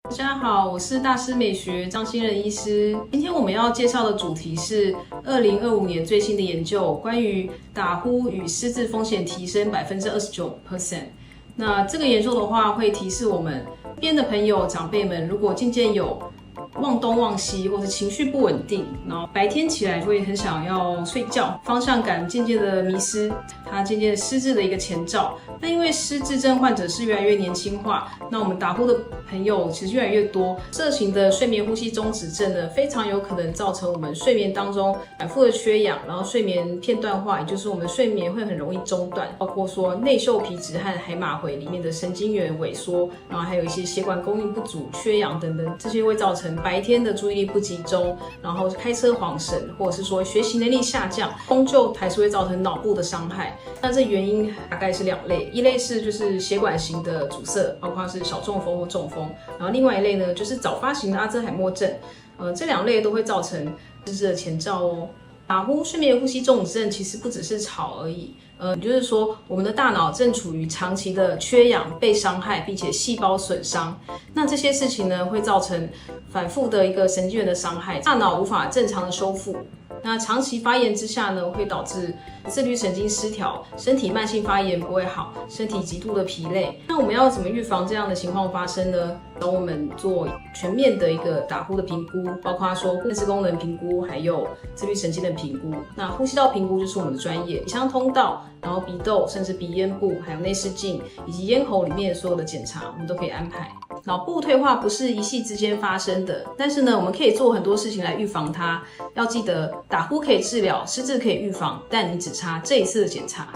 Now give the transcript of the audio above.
大家好，我是大师美学张欣仁医师。今天我们要介绍的主题是2025年最新的研究，关于打呼与失智风险提升29%。那这个研究的话，会提示我们边的朋友、长辈们，如果渐渐有忘东忘西，或是情绪不稳定，然后白天起来会很想要睡觉，方向感渐渐的迷失，它渐渐失智的一个前兆。那因为失智症患者是越来越年轻化，那我们打呼的朋友其实越来越多，这型的睡眠呼吸中止症呢，非常有可能造成我们睡眠当中反复的缺氧，然后睡眠片段化，也就是我们睡眠会很容易中断，包括说内嗅皮质和海马回里面的神经元萎缩，然后还有一些血管供应不足、缺氧等等，这些会造成白天的注意力不集中，然后开车晃神，或者是说学习能力下降，终究还是会造成脑部的伤害。那这原因大概是两类，一类是就是血管型的阻塞，包括是小中风或中风，然后另外一类呢就是早发型的阿兹海默症，这两类都会造成失智的前兆哦。打呼、睡眠呼吸中止症其实不只是吵而已，也就是说，我们的大脑正处于长期的缺氧、被伤害，并且细胞损伤。那这些事情呢，会造成反复的一个神经元的伤害，大脑无法正常的修复。那长期发炎之下呢，会导致自律神经失调，身体慢性发炎不会好，身体极度的疲累。那我们要怎么预防这样的情况发生呢？等我们做全面的一个打呼的评估，包括说认知功能评估，还有自律神经的评估。那呼吸道评估就是我们的专业，鼻腔通道，然后鼻窦，甚至鼻咽部，还有内视镜，以及咽喉里面所有的检查，我们都可以安排。脑部退化不是一夕之间发生的，但是呢，我们可以做很多事情来预防它。要记得，打呼可以治疗，失智可以预防，但你只差这一次的检查。